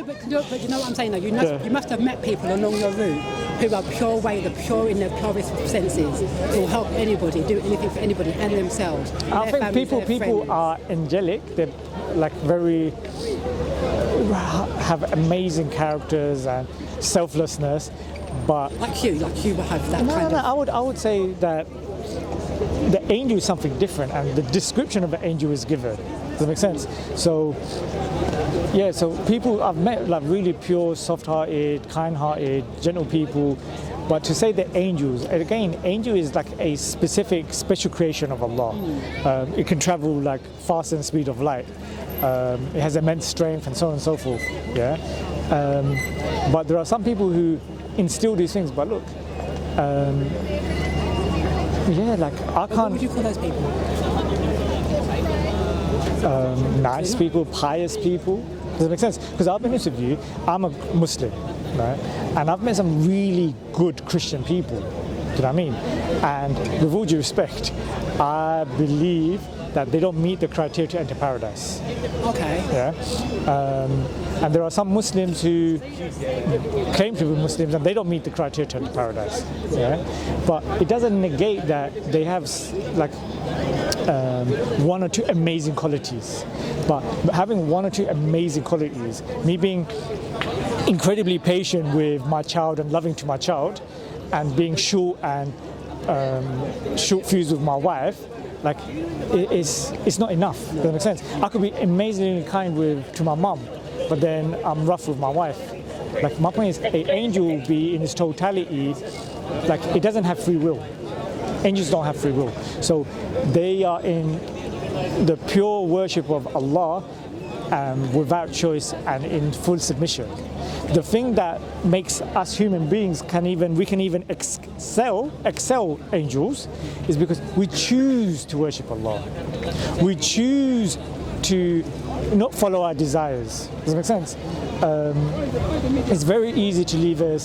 but you know what I'm saying though? You must have met people along your route who are pure way, the pure in their purest senses, who will help anybody, do anything for anybody and themselves. I think people are angelic. They're like very have amazing characters and selflessness, but like you will have that kind of. I would say that the angel is something different, and the description of the angel is given. Does that make sense? So, yeah, so people I've met like really pure, soft-hearted, kind-hearted, gentle people, but to say that angels, and again, angel is like a specific, special creation of Allah. It can travel like faster than the speed of light. It has immense strength and so on and so forth. Yeah, but there are some people who instill these things. But look, yeah, like I can't. What would you call those people? Nice people, pious people. Does that make sense? Because I'll be honest with you, I'm a Muslim, right? And I've met some really good Christian people. Do you know what I mean? And with all due respect, I believe that they don't meet the criteria to enter paradise. Okay. Yeah. And there are some Muslims who claim to be Muslims and they don't meet the criteria to enter paradise. Yeah. But it doesn't negate that they have like one or two amazing qualities. But having one or two amazing qualities, me being incredibly patient with my child and loving to my child, and being short and short fused with my wife, like it's not enough. Does that make sense? I could be amazingly kind to my mum, but then I'm rough with my wife. Like my point is, an angel will be in its totality, like it doesn't have free will. Angels don't have free will, so they are in the pure worship of Allah without choice and in full submission. The thing that makes us human beings we can even excel angels is because we choose to worship Allah. We choose to not follow our desires. Does that make sense? It's very easy to leave a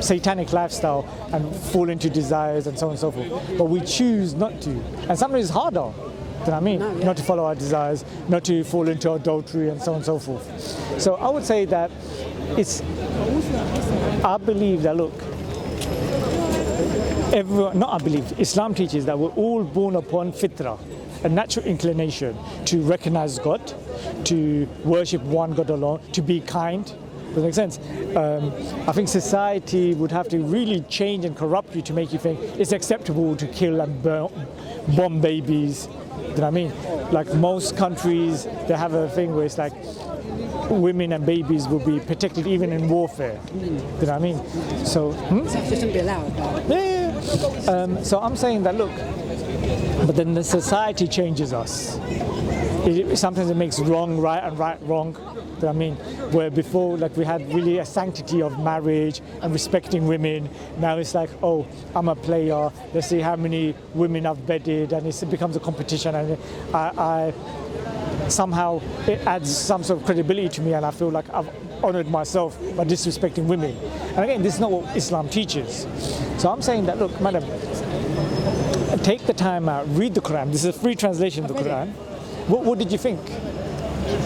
satanic lifestyle and fall into desires and so on and so forth. But we choose not to. And sometimes it's harder. You know what I mean? No, yeah. Not to follow our desires, not to fall into adultery and so on and so forth. So I would say that I believe that, look, Islam teaches that we're all born upon fitrah, a natural inclination to recognize God, to worship one God alone, to be kind. Does that make sense? I think society would have to really change and corrupt you to make you think it's acceptable to kill and bomb babies. You know what I mean? Like most countries, they have a thing where it's like women and babies will be protected even in warfare. You know what I mean? So, That shouldn't be allowed. yeah. So I'm saying that, look, but then the society changes us. Sometimes it makes wrong right and right wrong. You know what I mean? Where before, like, we had really a sanctity of marriage and respecting women. Now it's like, oh, I'm a player. Let's see how many women I've bedded, and it becomes a competition. And I somehow it adds some sort of credibility to me, and I feel like I've honoured myself by disrespecting women. And again, this is not what Islam teaches. So I'm saying that, look, madam, take the time out, read the Quran. This is a free translation of the Quran. What did you think?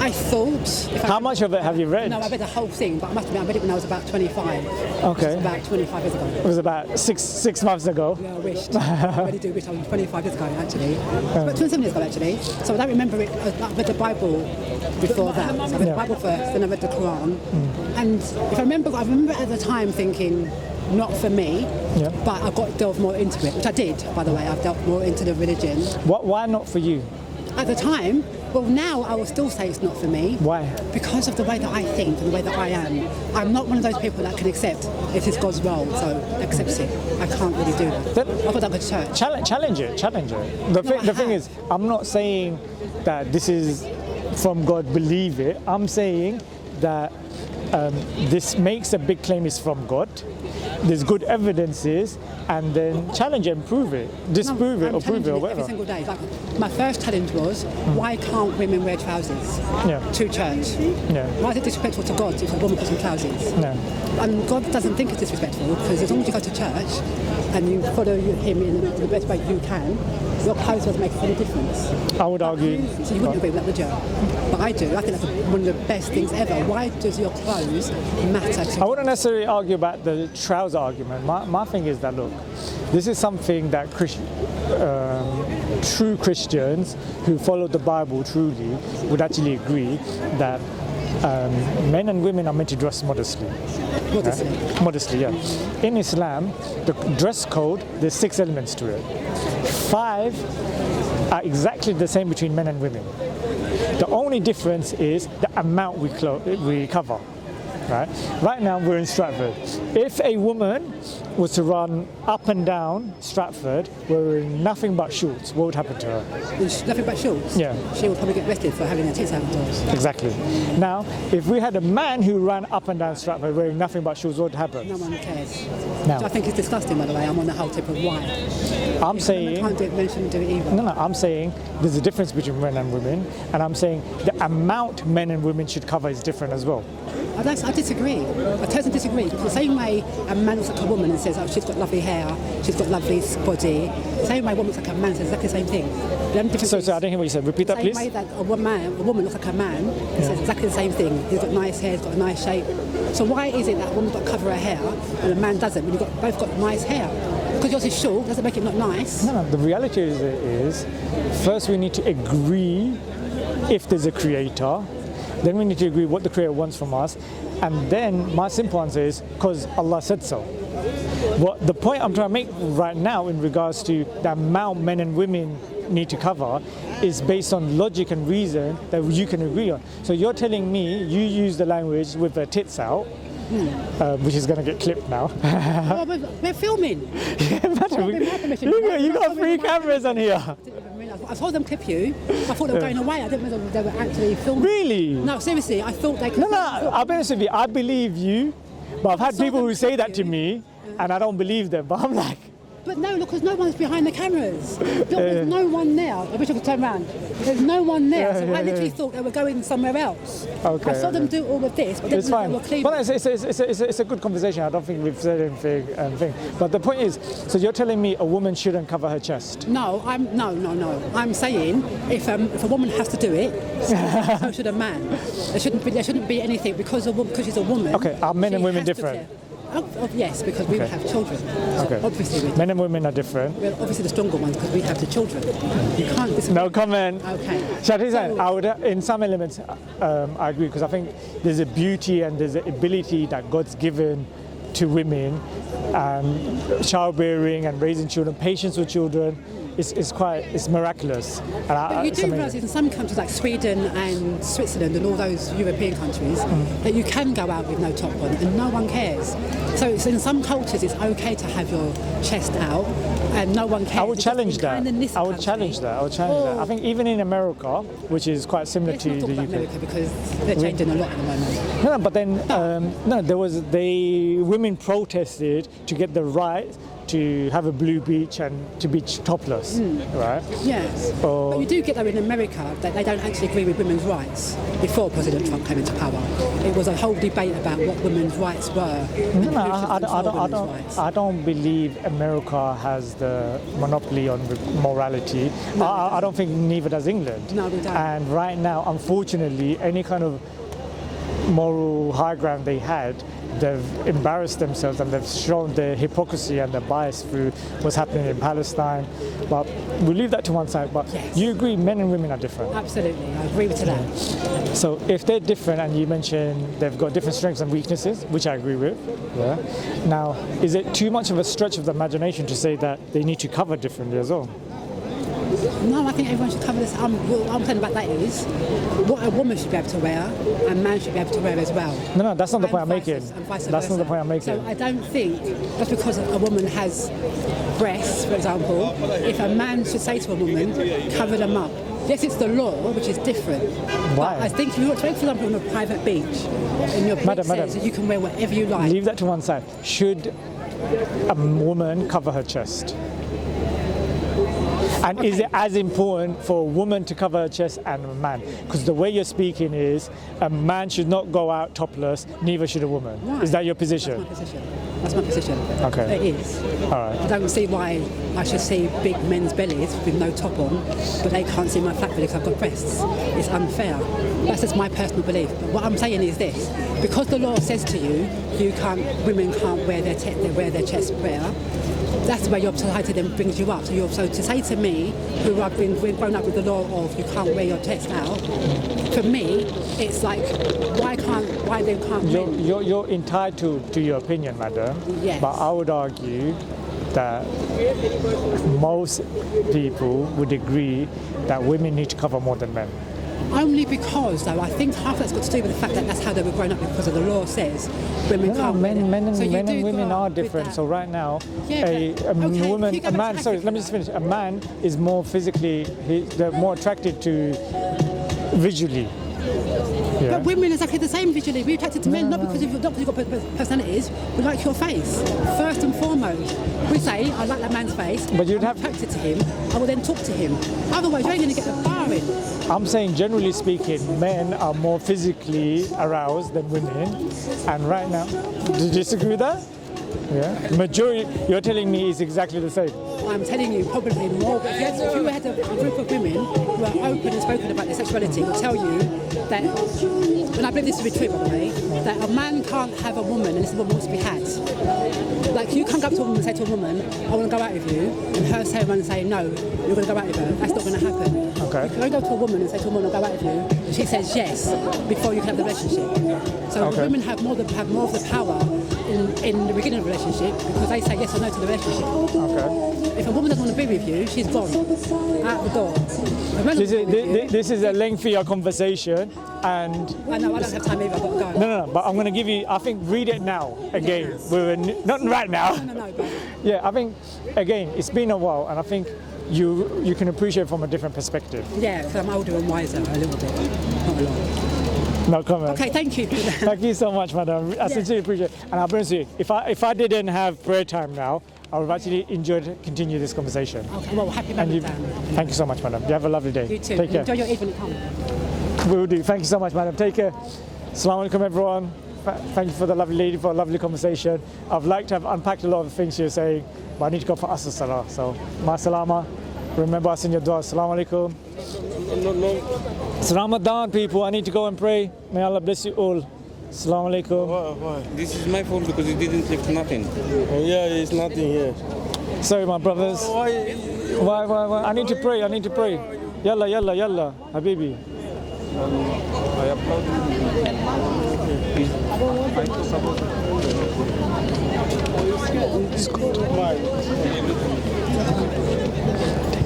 I thought... How much of it have you read? No, I read the whole thing, but I must admit, I read it when I was about 25. Okay. About 25 years ago. It was about six months ago. Yeah, I wished. I really do wish I was 25 years ago, actually. About 27 years ago, actually. So I don't remember it. I read the Bible before that. So I read the Bible first, then I read the Quran. And if I remember at the time thinking, not for me, but I got delved more into it, which I did, by the way. I've delved more into the religion. Why not for you? At the time, well, now I will still say it's not for me. Why? Because of the way that I think and the way that I am. I'm not one of those people that can accept it is God's role, so accept it. I can't really do that. I thought that was church. Challenge it. The thing is, I'm not saying that this is from God, believe it. I'm saying that this makes a big claim is from God. There's good evidences, and then challenge it and prove it, disprove it or prove it or whatever. Every single day. Like, my first challenge was, why can't women wear trousers to church? Why is it disrespectful to God if a woman puts on trousers? And God doesn't think it's disrespectful, because as long as you go to church and you follow him in the best way you can, your clothes doesn't make any difference. clothes. I would argue. So you wouldn't agree with that, would you? But I do. I think that's one of the best things ever. Why does your clothes matter to I wouldn't necessarily argue about the trouser argument. My thing is that, look, this is something that true Christians who follow the Bible truly would actually agree that men and women are meant to dress modestly. Modestly. Modestly, yeah. In Islam, the dress code, there's 6 elements to it. 5 are exactly the same between men and women. The only difference is the amount we cover. Right now we're in Stratford. If a woman was to run up and down Stratford wearing nothing but shorts, what would happen to her? Nothing but shorts? Yeah. She would probably get arrested for having her tits outdoors. Exactly. Now, if we had a man who ran up and down Stratford wearing nothing but shorts, what would happen? No one cares. Now, I think it's disgusting, by the way. I'm on the whole tip of why. I'm saying... Can't do it, men shouldn't do it either. No, I'm saying there's a difference between men and women, and I'm saying the amount men and women should cover is different as well. I disagree. I totally disagree. Because the same way a man looks like a woman and says, oh, she's got lovely hair, she's got lovely body, the same way a woman looks like a man says exactly the same thing. So I didn't hear what you said. Repeat that, please. The same way that a woman looks like a man and says exactly the same thing. He's got nice hair, he's got a nice shape. So why is it that a woman's got to cover her hair and a man doesn't when you've both got nice hair? Because yours is short, doesn't make it not nice. No, the reality is first we need to agree if there's a creator. Then we need to agree what the Creator wants from us. And then my simple answer is because Allah said so. What the point I'm trying to make right now in regards to the amount men and women need to cover is based on logic and reason that you can agree on. So you're telling me you use the language with the tits out, which is going to get clipped now. Well, we're filming. Yeah, madam, you got 3 cameras on here. I told them clip you. I thought they were going away. I didn't know they were actually filming. Really? No, seriously. I thought they could. No, I'll be honest with you. I believe you, but I've had people who say that to me, and I don't believe them. But I'm like. But no, look, because no one's behind the cameras. Look, there's no one there. I wish I could turn around. There's no one there. So I literally thought they were going somewhere else. Okay. I saw them do all of this, but it's fine. They were clean. Well, it's a good conversation. I don't think we've said anything. But the point is, so you're telling me a woman shouldn't cover her chest? No. I'm saying if a woman has to do it, so should a man. There shouldn't be anything because she's a woman. Okay, are men and women different? Yes, because we have children. So obviously, men and women are different. We're obviously the stronger ones because we have the children. You can't disagree. No comment. Okay. I would, in some elements, I agree because I think there's a beauty and there's an ability that God's given to women, childbearing and raising children, patience with children. It's miraculous. But you do realise in some countries like Sweden and Switzerland and all those European countries that you can go out with no top on and no one cares. So in some cultures it's okay to have your chest out and no one cares. I would challenge that. I would challenge that. I think even in America, which is quite similar to the UK. America because they're changing a lot at the moment. No, but then women protested to get the right to have a blue beach and to be topless, right? Yes, but you do get that in America that they don't actually agree with women's rights before President Trump came into power. It was a whole debate about what women's rights were. I don't believe America has the monopoly on morality. No, I don't think neither does England. No, we don't. And right now, unfortunately, any kind of moral high ground they had, they've embarrassed themselves and they've shown their hypocrisy and their bias through what's happening in Palestine. But we'll leave that to one side. But yes. You agree men and women are different? Absolutely, I agree with that. So if they're different and you mentioned they've got different strengths and weaknesses, which I agree with, yeah. Now, is it too much of a stretch of the imagination to say that they need to cover differently as well? No, I think everyone should cover this. What I'm saying about that is what a woman should be able to wear, a man should be able to wear as well. No, that's not the point I'm making. That's not the point I'm making. So I don't think just because a woman has breasts, for example, if a man should say to a woman, cover them up. Yes, it's the law, which is different. Why? But I think if you want to, for example, on a private beach, and your book says that you can wear whatever you like. Leave that to one side. Should a woman cover her chest? And is it as important for a woman to cover her chest and a man? Because the way you're speaking is a man should not go out topless, neither should a woman. Right. Is that your position? That's my position. Okay. It is. All right. I don't see why I should see big men's bellies with no top on, but they can't see my fat belly because I've got breasts. It's unfair. That's just my personal belief. But what I'm saying is this: because the law says to you, women can't wear their chest bare. That's where your society then brings you up. So to say to me, who I've been grown up with the law of you can't wear your chest out, for me, it's like why they can't men? You're entitled to your opinion, madam. Yes. But I would argue that most people would agree that women need to cover more than men. Only because, though, I think half that's got to do with the fact that that's how they were grown up because of the law says women can't. Men and do women grow are up with different. that. So right now, Yeah, a woman, a man. Sorry, let me just finish. A man is more physically, they're more attracted to visually. Yeah. But women are exactly the same visually. We're attracted to men not because you've got personalities. We like your face first and foremost. We say I like that man's face. But you'd have attracted to him. I will then talk to him. Otherwise, you ain't going to get the bar in. I'm saying generally speaking, men are more physically aroused than women. And right now, do you disagree with that? Yeah. Majority, you're telling me is exactly the same. I'm telling you, probably more. But if you had a group of women who are open and spoken about their sexuality, will tell you that, and I believe this to be true, by the way, that a man can't have a woman unless the woman wants to be had. Like you can't go up to a woman and say to a woman, I want to go out with you, and her say and say, no, you're going to go out with her. That's not going to happen. Okay. You can go to a woman and say to a woman, I'll go out with you, and she says yes before you can have the relationship. So women have more of the power in the beginning of the relationship because they say yes or no to the relationship. Okay. If a woman doesn't want to be with you, she's gone out the door. This is a lengthier conversation, and I know I don't have time either. I've got to go. no. But I'm going to give you. I think read it now again. Not right now. No. But Yeah, I think again it's been a while, and I think you can appreciate from a different perspective. yeah, because I'm older and wiser a little bit, not a lot. No comment. Okay, thank you. Thank you so much, madam. I sincerely appreciate it. And I'll be honest with you, if I didn't have prayer time now, I would have actually enjoyed to continue this conversation. Okay, well, happy Ramadan. Thank you so much, madam. You have a lovely day. You too. Take care. Enjoy your Eid when it comes. We will do. Thank you so much, madam. Take care. Assalamu alaikum, everyone. Thank you for the lovely lady, for a lovely conversation. I've liked to have unpacked a lot of the things she was saying, but I need to go for Asr Salah. So, ma salama. Remember us in your dua. Assalamu alaikum. It's Ramadan, people. I need to go and pray. May Allah bless you all. Assalamu alaikum. Why? This is my fault because it didn't lift nothing. Yeah, it's nothing here. Sorry, my brothers. Why? I need to pray. Yalla, Habibi. I applaud you.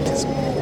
It's good.